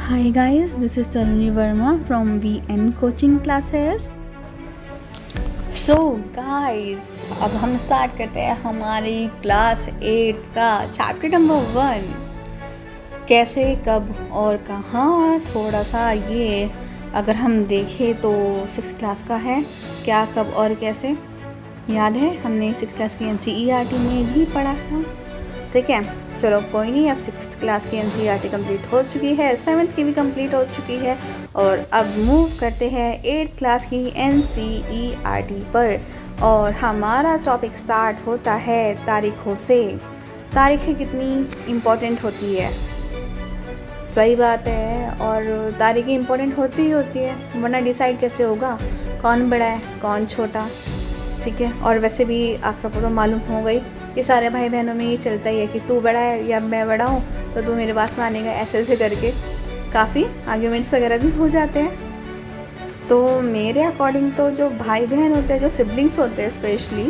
Hi guys, this is Taruni Verma from VN Coaching Classes. So guys, अब हम start करते हैं हमारी क्लास 8 का चैप्टर नंबर 1। कैसे, कब और कहाँ। थोड़ा सा ये अगर हम देखें तो 6th क्लास का है। क्या, कब और कैसे याद है, हमने 6th क्लास की NCERT में भी पढ़ा था। ठीक है, चलो कोई नहीं। अब 6th क्लास की NCERT कंप्लीट हो चुकी है, 7th की भी कंप्लीट हो चुकी है और अब मूव करते हैं 8th क्लास की NCERT पर। और हमारा टॉपिक स्टार्ट होता है तारीखों से। तारीखें कितनी इम्पोर्टेंट होती है, सही बात है। और तारीखें इम्पोर्टेंट होती ही होती है, वरना डिसाइड कैसे होगा कौन बड़ा है कौन छोटा। ठीक है, और वैसे भी आप सबको तो मालूम हो गई कि सारे भाई बहनों में ये चलता ही है कि तू बड़ा है या मैं बड़ा हूँ तो तू मेरी बात मानेगा, ऐसे करके काफ़ी आर्ग्यूमेंट्स वगैरह भी हो जाते हैं। तो मेरे अकॉर्डिंग तो जो भाई बहन होते हैं, जो सिबलिंग्स होते हैं स्पेशली,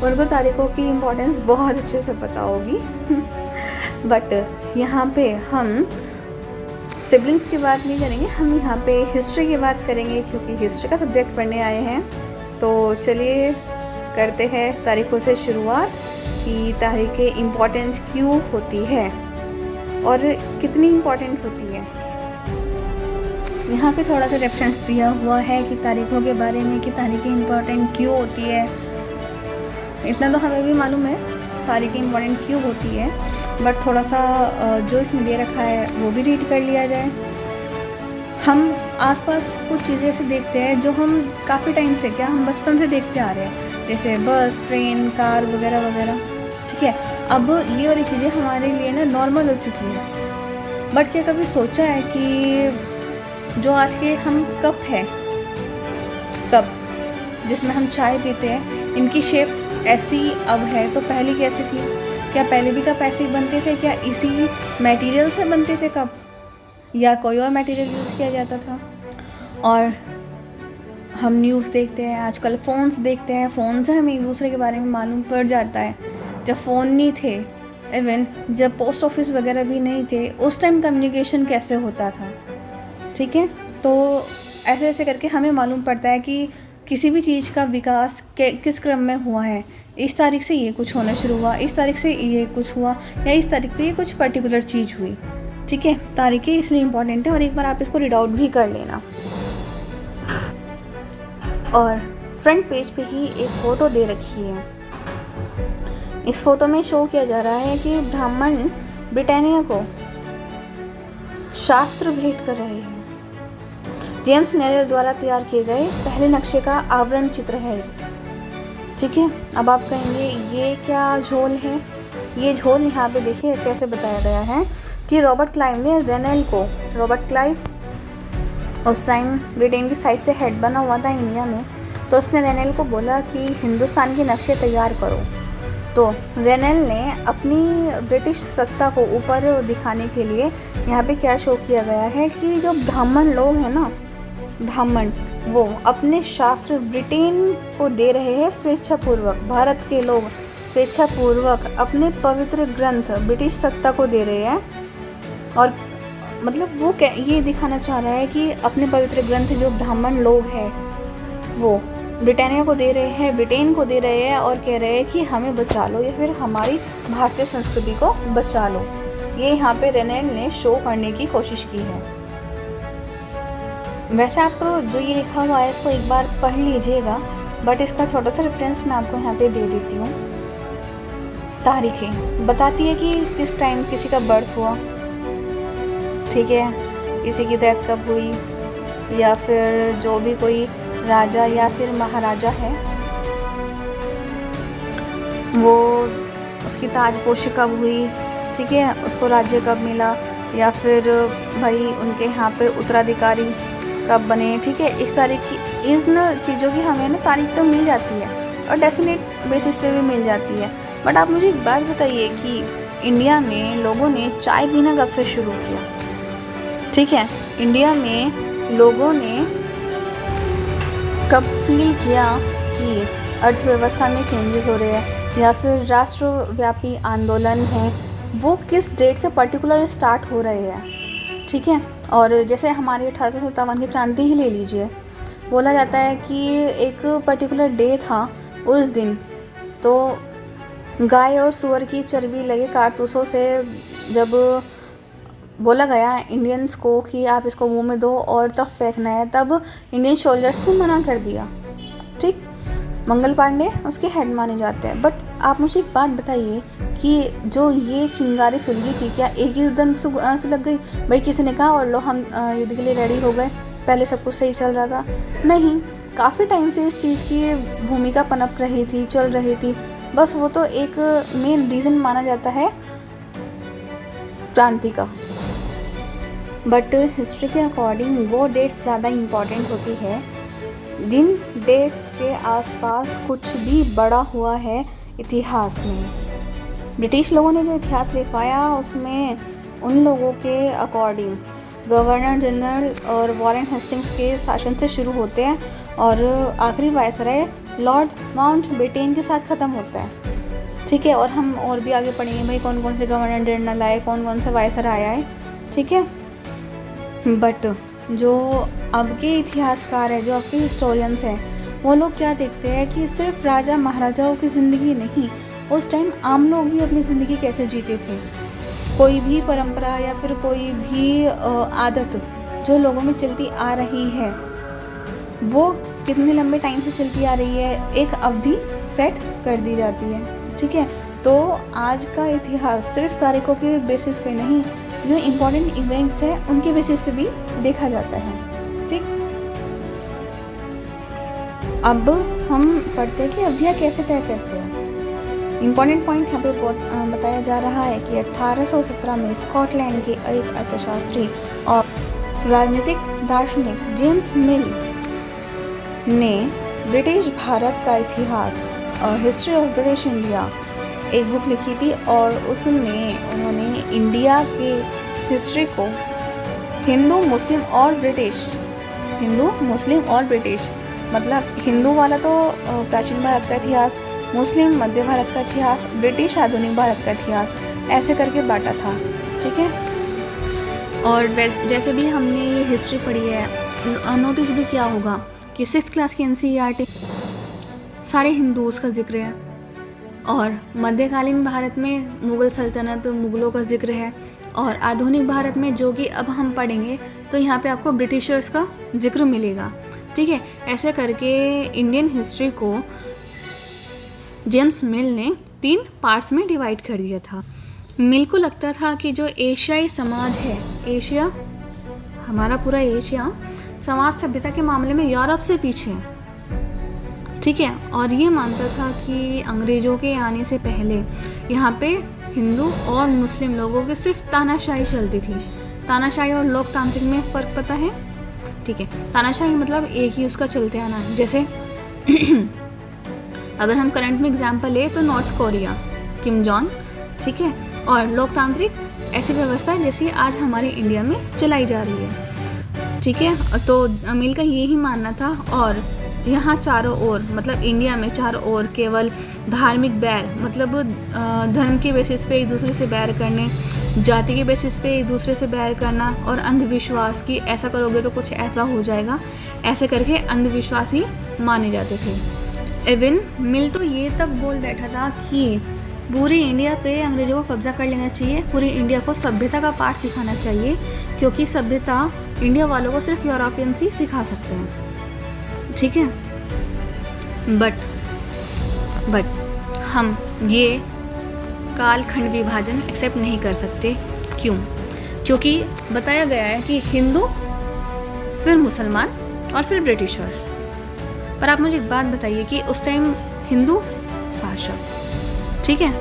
उनको तारीखों की इम्पोर्टेंस बहुत अच्छे से पता होगी। बट यहाँ पे हम सिबलिंग्स की बात नहीं करेंगे, हम यहाँ पे हिस्ट्री की बात करेंगे क्योंकि हिस्ट्री का सब्जेक्ट पढ़ने आए हैं। तो चलिए करते हैं तारीखों से शुरुआत कि तारीखें इम्पॉर्टेंट क्यों होती है और कितनी इम्पॉर्टेंट होती है। यहाँ पे थोड़ा सा रेफरेंस दिया हुआ है कि तारीखों के बारे में कि तारीखें इम्पॉर्टेंट क्यों होती है। इतना तो हमें भी मालूम है तारीखें इम्पॉर्टेंट क्यों होती है, बट थोड़ा सा जो इसमें दे रखा है वो भी रीड कर लिया जाए। हम आसपास कुछ चीज़ें ऐसे देखते हैं जो हम काफ़ी टाइम से, क्या हम बचपन से देखते आ रहे हैं, जैसे बस, ट्रेन, कार वगैरह वगैरह। ठीक है, अब ये वाली चीज़ें हमारे लिए ना नॉर्मल हो चुकी है। बट क्या कभी सोचा है कि जो आज के हम कप है, कप जिसमें हम चाय पीते हैं, इनकी शेप ऐसी अब है तो पहले कैसी थी? क्या पहले भी कप ऐसे ही बनते थे? क्या इसी मटेरियल से बनते थे कप या कोई और मटेरियल यूज़ किया जाता था? और हम न्यूज़ देखते हैं, आजकल फ़ोन्स देखते हैं, फ़ोन से हमें एक दूसरे के बारे में मालूम पड़ जाता है। जब फ़ोन नहीं थे, इवन जब पोस्ट ऑफिस वगैरह भी नहीं थे, उस टाइम कम्युनिकेशन कैसे होता था। ठीक है, तो ऐसे ऐसे करके हमें मालूम पड़ता है कि किसी भी चीज़ का विकास किस क्रम में हुआ है। इस तारीख से ये कुछ होना शुरू हुआ, इस तारीख से ये कुछ हुआ, या इस तारीख पे ये कुछ पर्टिकुलर चीज़ हुई। ठीक है, तारीखें इसलिए इम्पॉर्टेंट है और एक बार आप इसको रीड आउट भी कर लेना। और फ्रंट पेज पे ही एक फ़ोटो दे रखी है। इस फोटो में शो किया जा रहा है कि ब्राह्मण ब्रिटानिया को शास्त्र भेंट कर रहे हैं। जेम्स नेरेल द्वारा तैयार किए गए पहले नक्शे का आवरण चित्र है। ठीक है, अब आप कहेंगे ये क्या झोल है? ये झोल यहाँ पे देखिए कैसे बताया गया है कि रॉबर्ट क्लाइव ने रेनेल को, रॉबर्ट क्लाइव उस टाइम ब्रिटेन की साइड से हेड बना हुआ था इंडिया में, तो उसने रेनेल को बोला कि हिंदुस्तान के नक्शे तैयार करो। तो रेनेल ने अपनी ब्रिटिश सत्ता को ऊपर दिखाने के लिए यहाँ पे क्या शो किया गया है कि जो ब्राह्मण लोग हैं ना, ब्राह्मण, वो अपने शास्त्र ब्रिटेन को दे रहे हैं स्वेच्छापूर्वक। भारत के लोग स्वेच्छापूर्वक अपने पवित्र ग्रंथ ब्रिटिश सत्ता को दे रहे हैं। और मतलब वो ये दिखाना चाह रहा है कि अपने पवित्र ग्रंथ जो ब्राह्मण लोग हैं वो ब्रिटानिया को दे रहे हैं, ब्रिटेन को दे रहे हैं और कह रहे हैं कि हमें बचा लो या फिर हमारी भारतीय संस्कृति को बचा लो। ये यहाँ पे रेनेल ने शो करने की कोशिश की है। वैसे आप जो ये लिखा हुआ है इसको एक बार पढ़ लीजिएगा, बट इसका छोटा सा रेफरेंस मैं आपको यहाँ पे दे देती हूँ। तारीखें बताती है कि किस टाइम किसी का बर्थ हुआ, ठीक है, किसी की डेथ कब हुई, या फिर जो भी कोई राजा या फिर महाराजा है वो उसकी ताजपोशी कब हुई, ठीक है, उसको राज्य कब मिला, या फिर भाई उनके यहाँ पे उत्तराधिकारी कब बने। ठीक है, इस तारीख की, इन चीज़ों की हमें ना तारीख तो मिल जाती है और डेफिनेट बेसिस पे भी मिल जाती है। बट आप मुझे एक बात बताइए कि इंडिया में लोगों ने चाय पीना कब से शुरू किया? ठीक है, इंडिया में लोगों ने कब फील किया कि अर्थव्यवस्था में चेंजेस हो रहे हैं या फिर राष्ट्रव्यापी आंदोलन है, वो किस डेट से पर्टिकुलर स्टार्ट हो रहे हैं। ठीक है, और जैसे हमारी 1857 की क्रांति ही ले लीजिए, बोला जाता है कि एक पर्टिकुलर डे था उस दिन, तो गाय और सूअर की चर्बी लगे कारतूसों से जब बोला गया इंडियंस को कि आप इसको मुंह में दो और तब फेंकना है, तब इंडियन सोल्जर्स को मना कर दिया। ठीक, मंगल पांडे उसके हेड माने जाते हैं। बट आप मुझे एक बात बताइए कि जो ये चिंगारी सुलगी थी, क्या एक ही दम सुलग गई? भाई किसी ने कहा और लो हम युद्ध के लिए रेडी हो गए, पहले सब कुछ सही चल रहा था? नहीं, काफ़ी टाइम से इस चीज़ की भूमिका पनप रही थी, चल रही थी। बस वो तो एक मेन रीज़न माना जाता है क्रांति का। बट हिस्ट्री के अकॉर्डिंग वो डेट्स ज़्यादा इम्पॉर्टेंट होती है जिन डेट्स के आसपास कुछ भी बड़ा हुआ है इतिहास में। ब्रिटिश लोगों ने जो इतिहास लिखवाया उसमें उन लोगों के अकॉर्डिंग गवर्नर जनरल और वॉरेन हेस्टिंग्स के शासन से शुरू होते हैं और आखिरी वायसराय लॉर्ड माउंटबेटन के साथ ख़त्म होता है। ठीक है, और हम और भी आगे पढ़ेंगे भाई कौन कौन से गवर्नर जनरल आए, कौन कौन से वायसराय आए। ठीक है, बट जो अब के इतिहासकार हैं, जो अब के हिस्टोरियंस हैं, वो लोग क्या देखते हैं कि सिर्फ राजा महाराजाओं की ज़िंदगी नहीं, उस टाइम आम लोग भी अपनी ज़िंदगी कैसे जीते थे। कोई भी परंपरा या फिर कोई भी आदत जो लोगों में चलती आ रही है वो कितने लंबे टाइम से चलती आ रही है, एक अवधि सेट कर दी जाती है। ठीक है, तो आज का इतिहास सिर्फ तारीखों के बेसिस पे नहीं, जो इम्पोर्टेंट इवेंट्स हैं उनके बेसिस पे भी देखा जाता है। ठीक, अब हम पढ़ते हैं कि अवधियाँ कैसे तय करते हैं। इम्पॉर्टेंट पॉइंट यहाँ पे बताया जा रहा है कि 1817 में स्कॉटलैंड के एक अर्थशास्त्री और राजनीतिक दार्शनिक जेम्स मिल ने ब्रिटिश भारत का इतिहास, हिस्ट्री ऑफ ब्रिटिश इंडिया, एक बुक लिखी थी और उसमें उन्होंने इंडिया के हिस्ट्री को हिंदू मुस्लिम और ब्रिटिश मतलब हिंदू वाला तो प्राचीन भारत का इतिहास, मुस्लिम मध्य भारत का इतिहास, ब्रिटिश आधुनिक भारत का इतिहास, ऐसे करके बांटा था। ठीक है, और जैसे भी हमने ये हिस्ट्री पढ़ी है, नोटिस भी किया होगा कि 6th क्लास की NCERT सारे हिंदूज़ का जिक्र है और मध्यकालीन भारत में मुग़ल सल्तनत, मुग़लों का जिक्र है और आधुनिक भारत में जो कि अब हम पढ़ेंगे तो यहाँ पे आपको ब्रिटिशर्स का जिक्र मिलेगा। ठीक है, ऐसे करके इंडियन हिस्ट्री को जेम्स मिल ने 3 पार्ट्स में डिवाइड कर दिया था। मिल को लगता था कि जो एशियाई समाज है, एशिया, हमारा पूरा एशिया समाज सभ्यता के मामले में यूरोप से पीछे है। ठीक है, और ये मानता था कि अंग्रेज़ों के आने से पहले यहाँ पे हिंदू और मुस्लिम लोगों की सिर्फ तानाशाही चलती थी। तानाशाही और लोकतांत्रिक में फ़र्क पता है? ठीक है, तानाशाही मतलब एक ही उसका चलते आना, जैसे अगर हम करंट में एग्जाम्पल ले तो नॉर्थ कोरिया, किम जॉन। ठीक है, और लोकतांत्रिक ऐसी व्यवस्था जैसी आज हमारे इंडिया में चलाई जा रही है। ठीक है, तो मिल का यही मानना था और यहाँ चारों ओर मतलब इंडिया में चारों ओर केवल धार्मिक बैर, मतलब धर्म के बेसिस पे एक दूसरे से बैर करने, जाति के बेसिस पे एक दूसरे से बैर करना और अंधविश्वास की ऐसा करोगे तो कुछ ऐसा हो जाएगा, ऐसे करके अंधविश्वास ही माने जाते थे। इवन मिल तो ये तक बोल बैठा था कि पूरी इंडिया पे अंग्रेज़ों को कब्जा कर लेना चाहिए, पूरी इंडिया को सभ्यता का पाठ सिखाना चाहिए, क्योंकि सभ्यता इंडिया वालों को सिर्फ यूरोपियंस ही सिखा सकते हैं। ठीक है, बट हम ये कालखंड विभाजन एक्सेप्ट नहीं कर सकते। क्यों? क्योंकि बताया गया है कि हिंदू, फिर मुसलमान और फिर ब्रिटिशर्स। पर आप मुझे एक बात बताइए कि उस टाइम हिंदू शासक, ठीक है,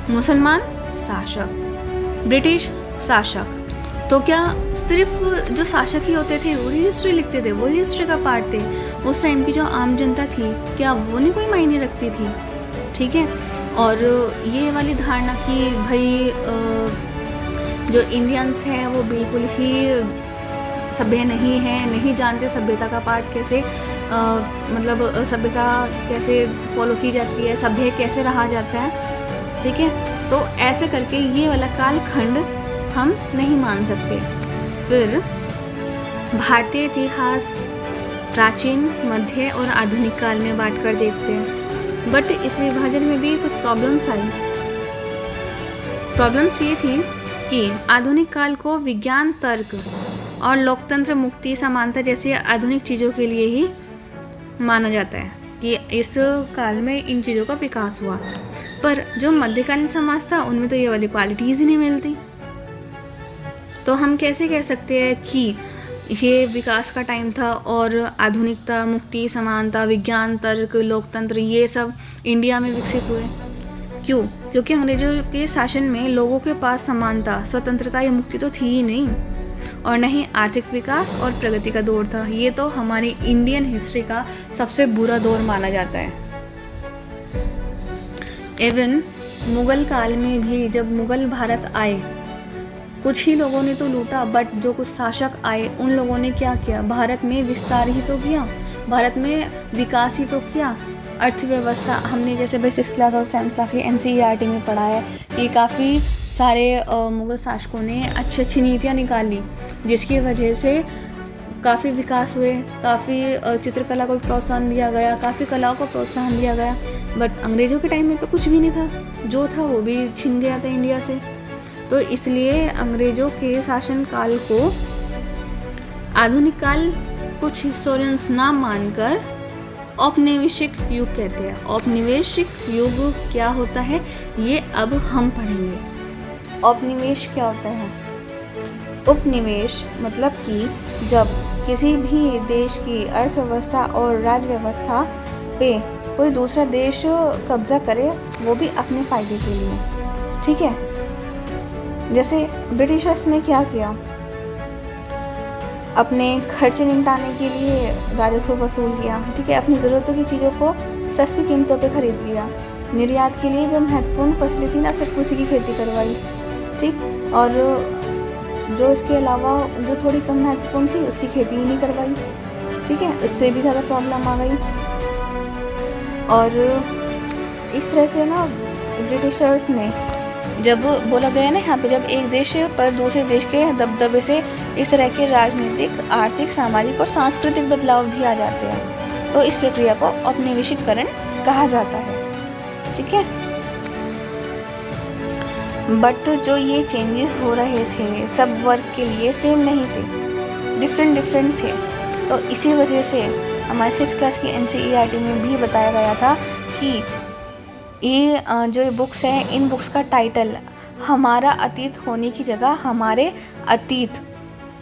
मुसलमान शासक, ब्रिटिश शासक, तो क्या सिर्फ जो शासक ही होते थे वही हिस्ट्री लिखते थे, वही हिस्ट्री का पार्ट थे? उस टाइम की जो आम जनता थी क्या वो नहीं कोई मायने रखती थी? ठीक है, और ये वाली धारणा कि भाई जो इंडियंस हैं वो बिल्कुल ही सभ्य नहीं है, नहीं जानते सभ्यता का पार्ट कैसे मतलब सभ्यता कैसे फॉलो की जाती है, सभ्य कैसे रहा जाता है। ठीक है, तो ऐसे करके ये वाला कालखंड हम नहीं मान सकते। फिर भारतीय इतिहास प्राचीन, मध्य और आधुनिक काल में बांट कर देखते हैं। बट इस विभाजन में भी कुछ प्रॉब्लम्स आई। प्रॉब्लम्स ये थी कि आधुनिक काल को विज्ञान, तर्क और लोकतंत्र, मुक्ति, समानता जैसी आधुनिक चीज़ों के लिए ही माना जाता है कि इस काल में इन चीज़ों का विकास हुआ। पर जो मध्यकालीन समाज था उनमें तो ये वाली क्वालिटीज़ ही नहीं मिलती। तो हम कैसे कह सकते हैं कि ये विकास का टाइम था और आधुनिकता, मुक्ति, समानता, विज्ञान, तर्क, लोकतंत्र ये सब इंडिया में विकसित हुए? क्यों? क्योंकि अंग्रेजों के शासन में लोगों के पास समानता, स्वतंत्रता या मुक्ति तो थी ही नहीं, और न ही आर्थिक विकास और प्रगति का दौर था। ये तो हमारी इंडियन हिस्ट्री का सबसे बुरा दौर माना जाता है। इवन मुगल काल में भी जब मुगल भारत आए, कुछ ही लोगों ने तो लूटा, बट जो कुछ शासक आए उन लोगों ने क्या किया? भारत में विस्तार ही तो किया, भारत में विकास ही तो किया। अर्थव्यवस्था हमने जैसे भाई 6th क्लास और 7th क्लास के NCERT में पढ़ा है कि काफ़ी सारे मुगल शासकों ने अच्छी अच्छी नीतियाँ निकाली, जिसकी वजह से काफ़ी विकास हुए, काफ़ी चित्रकला को प्रोत्साहन दिया गया, काफ़ी कलाओं को प्रोत्साहन दिया गया। बट अंग्रेज़ों के टाइम में तो कुछ भी नहीं था, जो था वो भी छिन गया था इंडिया से। तो इसलिए अंग्रेज़ों के शासनकाल को आधुनिक काल कुछ हिस्टोरियंस ना मानकर औपनिवेशिक युग कहते हैं। औपनिवेशिक युग क्या होता है ये अब हम पढ़ेंगे। औपनिवेश क्या होता है? उपनिवेश मतलब कि जब किसी भी देश की अर्थव्यवस्था और राज्य व्यवस्था पे कोई दूसरा देश कब्जा करे, वो भी अपने फ़ायदे के लिए। ठीक है, जैसे ब्रिटिशर्स ने क्या किया? अपने खर्चे निपटाने के लिए राजस्व वसूल किया। ठीक है, अपनी ज़रूरतों की चीज़ों को सस्ती कीमतों पे खरीद लिया। निर्यात के लिए जो महत्वपूर्ण फसलें थी ना, सिर्फ उसी की खेती करवाई। ठीक, और जो इसके अलावा जो थोड़ी कम महत्वपूर्ण थी उसकी खेती ही नहीं करवाई। ठीक है, इससे भी ज़्यादा प्रॉब्लम आ गई। और इस तरह से ना ब्रिटिशर्स ने, जब बोला गया ना यहाँ पे, जब एक देश पर दूसरे देश के दबदबे से इस तरह के राजनीतिक, आर्थिक, सामाजिक और सांस्कृतिक बदलाव भी आ जाते हैं, तो इस प्रक्रिया को औपनिवेशिकरण कहा जाता है। ठीक है, बट जो ये चेंजेस हो रहे थे सब वर्ग के लिए सेम नहीं थे, डिफरेंट थे। तो इसी वजह से हमारे 6th क्लास की NCERT में भी बताया गया था कि ये जो बुक्स हैं, इन बुक्स का टाइटल हमारा अतीत होने की जगह हमारे अतीत,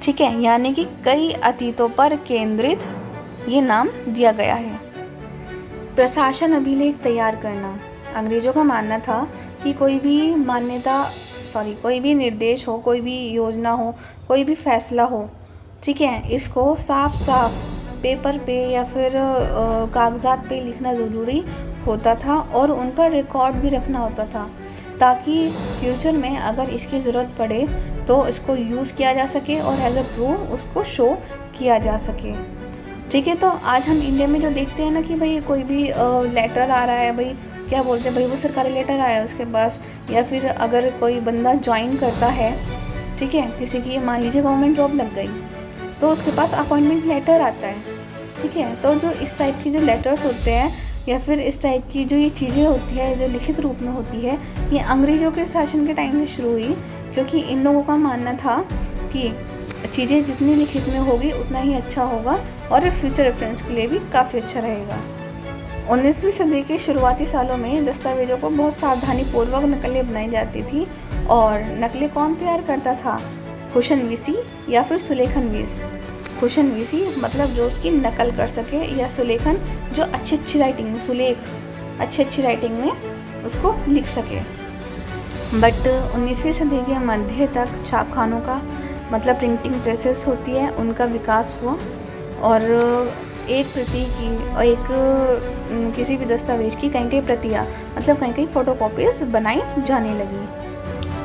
ठीक है, यानी कि कई अतीतों पर केंद्रित ये नाम दिया गया है। प्रशासन अभिलेख तैयार करना। अंग्रेजों का मानना था कि कोई भी निर्देश हो, कोई भी योजना हो, कोई भी फैसला हो, ठीक है, इसको साफ साफ पेपर पे या फिर कागज़ात पे लिखना ज़रूरी होता था और उनका रिकॉर्ड भी रखना होता था, ताकि फ्यूचर में अगर इसकी ज़रूरत पड़े तो इसको यूज़ किया जा सके और एज अ प्रूफ उसको शो किया जा सके। ठीक है, तो आज हम इंडिया में जो देखते हैं ना कि भाई कोई भी लेटर आ रहा है, भाई क्या बोलते हैं, भाई वो सरकारी लेटर आया है उसके पास, या फिर अगर कोई बंदा ज्वाइन करता है, ठीक है, किसी की मान लीजिए गवर्नमेंट जॉब लग गई तो उसके पास अपॉइंटमेंट लेटर आता है। ठीक है, तो जो इस टाइप की जो लेटर्स होते हैं या फिर इस टाइप की जो ये चीज़ें होती है जो लिखित रूप में होती है, ये अंग्रेज़ों के शासन के टाइम से शुरू हुई, क्योंकि इन लोगों का मानना था कि चीज़ें जितनी लिखित में होगी उतना ही अच्छा होगा और फ्यूचर रेफरेंस के लिए भी काफ़ी अच्छा रहेगा। 19वीं सदी के शुरुआती सालों में दस्तावेजों को बहुत सावधानीपूर्वक नकलें बनाई जाती थी, और नकलें कौन तैयार करता था? हुसैनवीसी या फिर सुलेखनवीस। हुसैनवीसी मतलब जो उसकी नकल कर सके, या सुलेखन जो अच्छी राइटिंग में, सुलेख अच्छी राइटिंग में उसको लिख सके। बट 19वीं सदी के मध्य तक छापखानों का मतलब प्रिंटिंग प्रेसेस होती है, उनका विकास हुआ, और एक प्रति की और एक किसी भी दस्तावेज की कई प्रतियाँ मतलब कई फ़ोटोकॉपीज़ बनाई जाने लगी।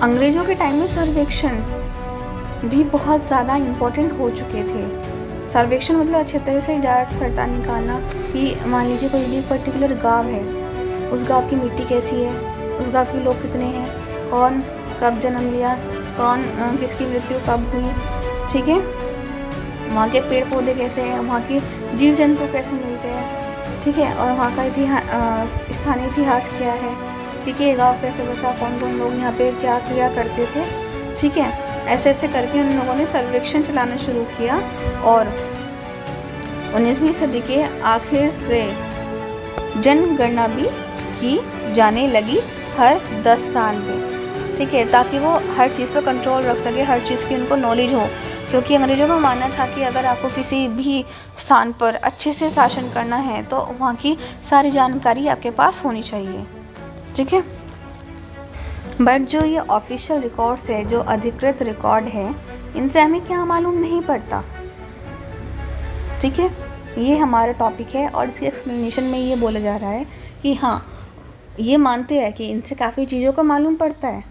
अंग्रेज़ों के टाइम में सर्वेक्षण भी बहुत ज़्यादा इम्पोर्टेंट हो चुके थे। सर्वेक्षण मतलब अच्छे तरह से जांच पड़ताल निकालना कि मान लीजिए कोई भी पर्टिकुलर गांव है, उस गांव की मिट्टी कैसी है, उस गांव के लोग कितने हैं, कौन कब जन्म लिया, कौन किसकी मृत्यु कब हुई, ठीक है, वहाँ के पेड़ पौधे कैसे हैं, वहाँ के जीव जंतु कैसे मिलते हैं, ठीक है, और वहाँ का स्थानीय इतिहास क्या है, ठीक है, गाँव कैसे बसा, कौन कौन लोग यहाँ पे क्या किया करते थे, ठीक है। ऐसे ऐसे करके उन लोगों ने सर्वेक्षण चलाना शुरू किया और 19वीं सदी के आखिर से जनगणना भी की जाने लगी हर 10 साल में, ठीक है, ताकि वो हर चीज़ पर कंट्रोल रख सके, हर चीज़ की उनको नॉलेज हो, क्योंकि अंग्रेज़ों का मानना था कि अगर आपको किसी भी स्थान पर अच्छे से शासन करना है तो वहाँ की सारी जानकारी आपके पास होनी चाहिए, ठीक है। बट जो ये ऑफिशियल रिकॉर्ड्स है, जो अधिकृत रिकॉर्ड है, इनसे हमें क्या मालूम नहीं पड़ता, ठीक है। ये हमारा टॉपिक है और इसके एक्सप्लेनेशन में ये बोला जा रहा है कि हाँ, ये मानते हैं कि इनसे काफ़ी चीज़ों को मालूम पड़ता है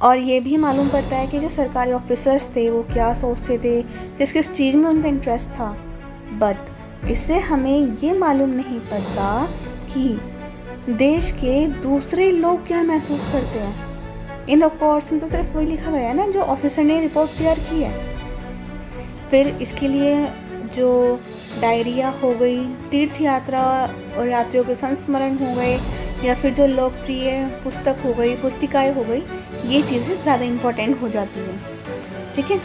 और ये भी मालूम पड़ता है कि जो सरकारी ऑफिसर्स थे वो क्या सोचते थे, किस किस चीज़ में उनका इंटरेस्ट था। बट इससे हमें ये मालूम नहीं पड़ता कि देश के दूसरे लोग क्या महसूस करते हैं। इन रिकॉर्ड्स में तो सिर्फ वही लिखा गया है ना जो ऑफिसर ने रिपोर्ट तैयार की है। फिर इसके लिए जो डायरिया हो गई, तीर्थ यात्रा और यात्रियों के संस्मरण हो गए, या फिर जो लोकप्रिय पुस्तक हो गई, पुस्तिकाएं हो गई, ये चीज़ें ज़्यादा इम्पोर्टेंट हो जाती हैं, ठीक है।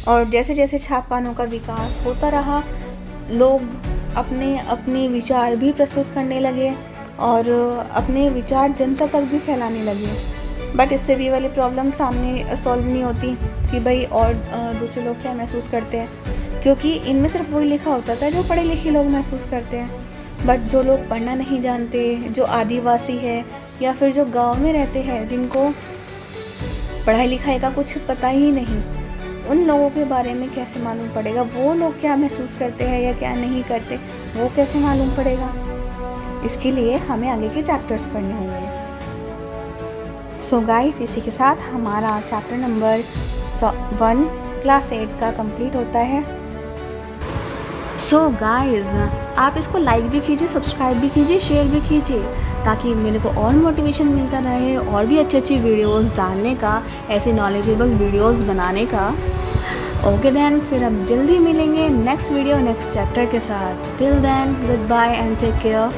और जैसे जैसे छापखानों का विकास होता रहा, लोग अपने अपने विचार भी प्रस्तुत करने लगे और अपने विचार जनता तक भी फैलाने लगे। बट इससे भी वाली प्रॉब्लम सामने सॉल्व नहीं होती कि भाई और दूसरे लोग क्या महसूस करते हैं, क्योंकि इनमें सिर्फ वही लिखा होता था जो पढ़े लिखे लोग महसूस करते हैं। बट जो लोग पढ़ना नहीं जानते, जो आदिवासी है या फिर जो गांव में रहते हैं, जिनको पढ़ाई लिखाई का कुछ पता ही नहीं, उन लोगों के बारे में कैसे मालूम पड़ेगा, वो लोग क्या महसूस करते हैं या क्या नहीं करते, वो कैसे मालूम पड़ेगा। इसके लिए हमें आगे के चैप्टर्स पढ़ने होंगे। सो गाइस, इसी के साथ हमारा चैप्टर नंबर 1 क्लास 8 का कंप्लीट होता है। सो गाइस, आप इसको लाइक भी कीजिए, सब्सक्राइब भी कीजिए, शेयर भी कीजिए, ताकि मेरे को और मोटिवेशन मिलता रहे और भी अच्छी अच्छी वीडियोस डालने का, ऐसे नॉलेजेबल वीडियोस बनाने का। ओके देन, फिर हम जल्दी मिलेंगे नेक्स्ट वीडियो नेक्स्ट चैप्टर के साथ। Till then, goodbye and take care.